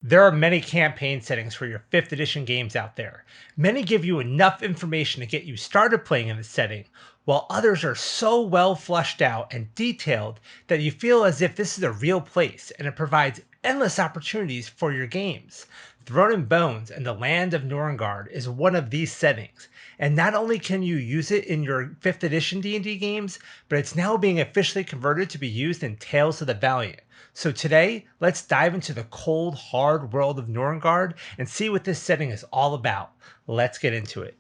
There are many campaign settings for your 5th edition games out there. Many give you enough information to get you started playing in the setting, while others are so well fleshed out and detailed that you feel as if this is a real place and it provides endless opportunities for your games. Throne and Bones and the Land of Norrongard is one of these settings, and not only can you use it in your 5th edition D&D games, but it's now being officially converted to be used in Tales of the Valiant. So today, let's dive into the cold, hard world of Norrongard and see what this setting is all about. Let's get into it.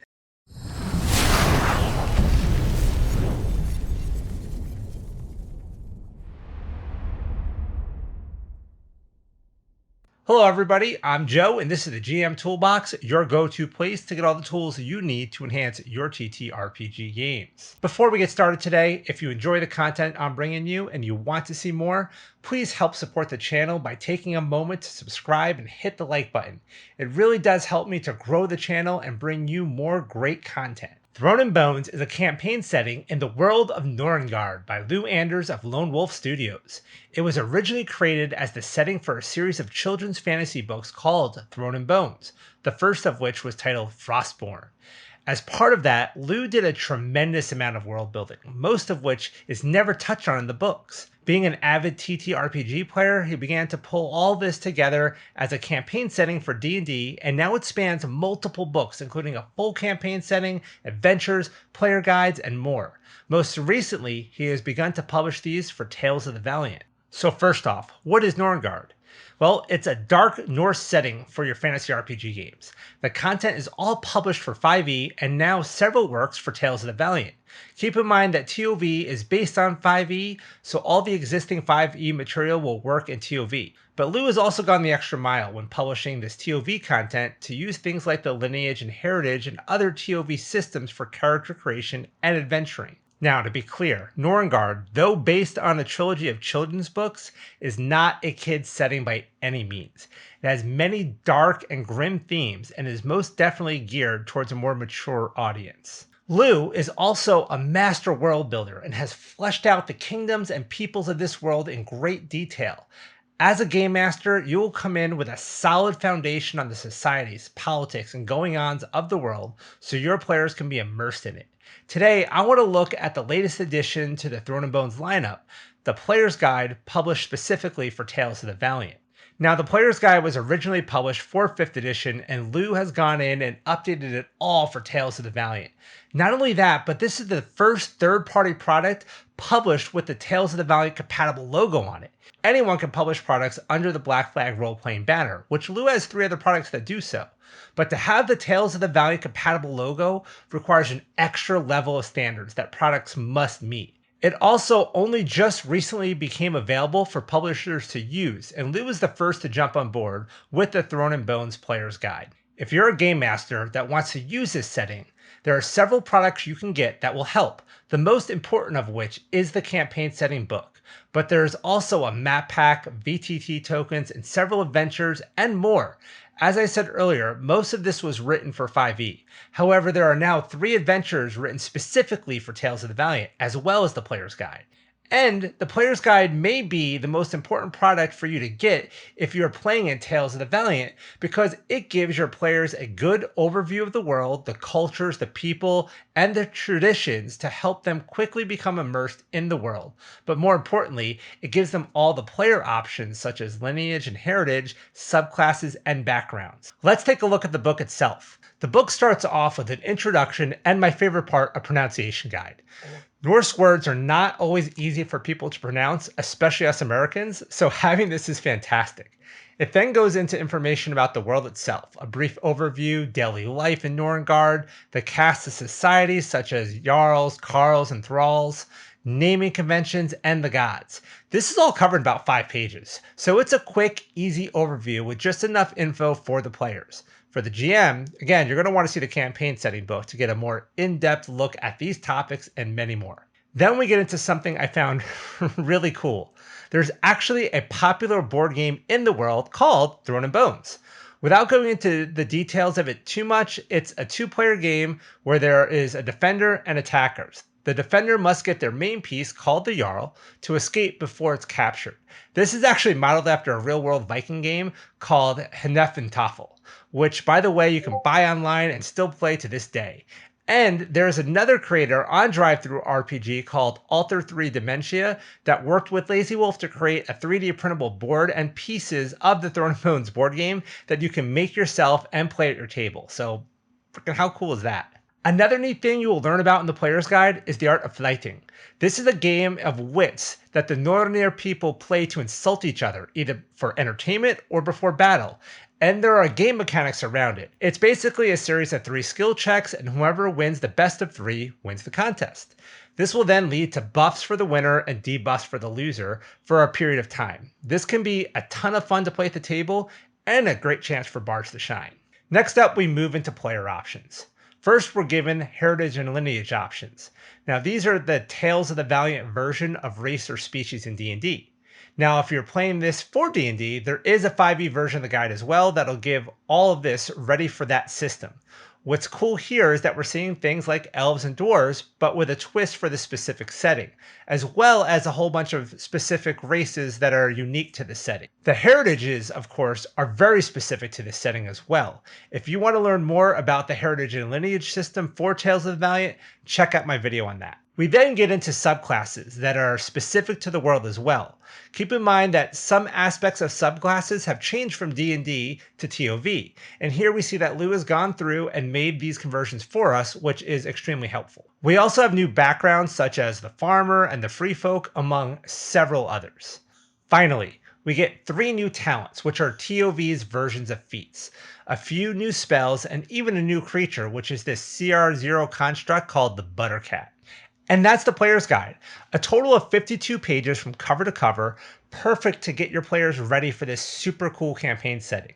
Hello, everybody. I'm Joe, and this is the GM Toolbox, your go-to place to get all the tools you need to enhance your TTRPG games. Before we get started today, if you enjoy the content I'm bringing you and you want to see more, please help support the channel by taking a moment to subscribe and hit the like button. It really does help me to grow the channel and bring you more great content. Throne and Bones is a campaign setting in the world of Norrongard by Lou Anders of Lone Wolf Studios. It was originally created as the setting for a series of children's fantasy books called Throne and Bones, the first of which was titled Frostborn. As part of that, Lou did a tremendous amount of world building, most of which is never touched on in the books. Being an avid TTRPG player, he began to pull all this together as a campaign setting for D&D, and now it spans multiple books, including a full campaign setting, adventures, player guides, and more. Most recently, he has begun to publish these for Tales of the Valiant. So first off, what is Norrongard? Well, it's a dark Norse setting for your fantasy RPG games. The content is all published for 5e and now several works for Tales of the Valiant. Keep in mind that TOV is based on 5e, so all the existing 5e material will work in TOV. But Lou has also gone the extra mile when publishing this TOV content to use things like the lineage and heritage and other TOV systems for character creation and adventuring. Now, to be clear, Norrongard, though based on a trilogy of children's books, is not a kid's setting by any means. It has many dark and grim themes and is most definitely geared towards a more mature audience. Lou is also a master world builder and has fleshed out the kingdoms and peoples of this world in great detail. As a game master, you will come in with a solid foundation on the societies, politics, and going-ons of the world so your players can be immersed in it. Today, I want to look at the latest addition to the Throne and Bones lineup, the Player's Guide published specifically for Tales of the Valiant. Now, the Player's Guide was originally published for 5th edition, and Lou has gone in and updated it all for Tales of the Valiant. Not only that, but this is the first third-party product published with the Tales of the Valiant compatible logo on it. Anyone can publish products under the Black Flag role-playing banner, which Lou has 3 other products that do so. But to have the Tales of the Valiant compatible logo requires an extra level of standards that products must meet. It also only just recently became available for publishers to use, and Lou was the first to jump on board with the Throne and Bones Player's Guide. If you're a game master that wants to use this setting, there are several products you can get that will help, the most important of which is the campaign setting book. But there's also a map pack, VTT tokens, and several adventures, and more. As I said earlier, most of this was written for 5e. However, there are now 3 adventures written specifically for Tales of the Valiant, as well as the Player's Guide. And the Player's Guide may be the most important product for you to get if you're playing in Tales of the Valiant, because it gives your players a good overview of the world, the cultures, the people, and the traditions to help them quickly become immersed in the world. But more importantly, it gives them all the player options such as lineage and heritage, subclasses, and backgrounds. Let's take a look at the book itself. The book starts off with an introduction and my favorite part, a pronunciation guide. Norse words are not always easy for people to pronounce, especially us Americans, so having this is fantastic. It then goes into information about the world itself, a brief overview, daily life in Norrongard, the cast of societies such as Jarls, Carls, and Thralls, naming conventions, and the gods. This is all covered in about 5 pages, so it's a quick, easy overview with just enough info for the players. For the GM, again, you're going to want to see the campaign setting book to get a more in-depth look at these topics and many more. Then we get into something I found really cool. There's actually a popular board game in the world called Throne and Bones. Without going into the details of it too much, it's a 2-player game where there is a defender and attackers. The defender must get their main piece, called the Jarl, to escape before it's captured. This is actually modeled after a real-world Viking game called Hnefntafel, which, by the way, you can buy online and still play to this day. And there's another creator on Drive-Thru RPG called Alter 3 Dementia that worked with Lazy Wolf to create a 3D printable board and pieces of the Throne of Bones board game that you can make yourself and play at your table. So, freaking how cool is that? Another neat thing you will learn about in the player's guide is the art of Flyting. This is a game of wits that the Norrongard people play to insult each other, either for entertainment or before battle. And there are game mechanics around it. It's basically a series of 3 skill checks, and whoever wins the best of 3 wins the contest. This will then lead to buffs for the winner and debuffs for the loser for a period of time. This can be a ton of fun to play at the table and a great chance for bards to shine. Next up, we move into player options. First, we're given heritage and lineage options. Now, these are the Tales of the Valiant version of race or species in D&D. Now, if you're playing this for D&D, there is a 5e version of the guide as well that'll give all of this ready for that system. What's cool here is that we're seeing things like elves and dwarves, but with a twist for the specific setting, as well as a whole bunch of specific races that are unique to the setting. The heritages, of course, are very specific to this setting as well. If you want to learn more about the heritage and lineage system for Tales of the Valiant, check out my video on that. We then get into subclasses that are specific to the world as well. Keep in mind that some aspects of subclasses have changed from D&D to TOV, and here we see that Lou has gone through and made these conversions for us, which is extremely helpful. We also have new backgrounds such as the farmer and the free folk, among several others. Finally, we get 3 new talents, which are TOV's versions of feats, a few new spells, and even a new creature, which is this CR0 construct called the Buttercat. And that's the player's guide. A total of 52 pages from cover to cover, perfect to get your players ready for this super cool campaign setting.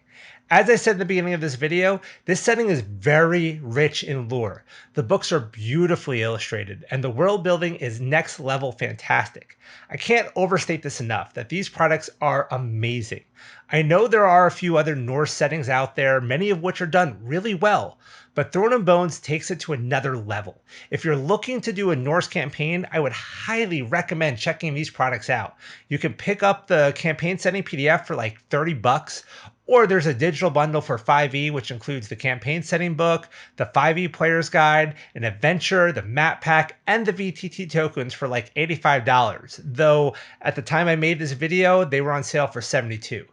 As I said at the beginning of this video, this setting is very rich in lore. The books are beautifully illustrated, and the world building is next level fantastic. I can't overstate this enough, that these products are amazing. I know there are a few other Norse settings out there, many of which are done really well, but Throne and Bones takes it to another level. If you're looking to do a Norse campaign, I would highly recommend checking these products out. You can pick up the campaign setting PDF for like 30 bucks, or there's a digital bundle for 5e, which includes the campaign setting book, the 5e player's guide, an adventure, the map pack, and the VTT tokens for like $85. Though at the time I made this video, they were on sale for $72.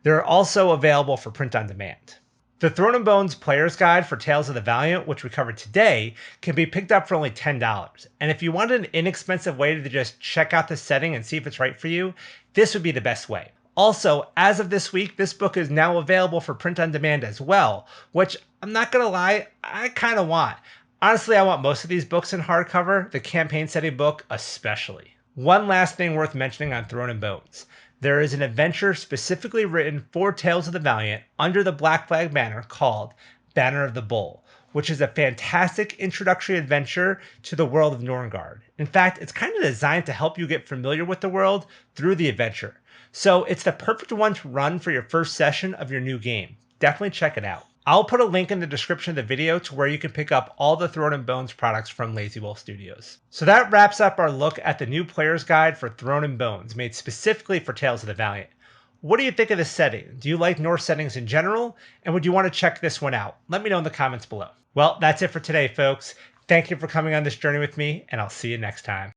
They're also available for print on demand. The Throne and Bones Player's Guide for Tales of the Valiant, which we covered today, can be picked up for only $10. And if you want an inexpensive way to just check out the setting and see if it's right for you, this would be the best way. Also, as of this week, this book is now available for print on demand as well, which I'm not gonna lie, I kind of want. Honestly, I want most of these books in hardcover, the campaign setting book especially. One last thing worth mentioning on Throne and Bones. There is an adventure specifically written for Tales of the Valiant under the Black Flag banner called Banner of the Bull, which is a fantastic introductory adventure to the world of Norrongard. In fact, it's kind of designed to help you get familiar with the world through the adventure. So it's the perfect one to run for your first session of your new game. Definitely check it out. I'll put a link in the description of the video to where you can pick up all the Throne and Bones products from Lazy Wolf Studios. So that wraps up our look at the new player's guide for Throne and Bones, made specifically for Tales of the Valiant. What do you think of this setting? Do you like Norse settings in general? And would you want to check this one out? Let me know in the comments below. Well, that's it for today, folks. Thank you for coming on this journey with me, and I'll see you next time.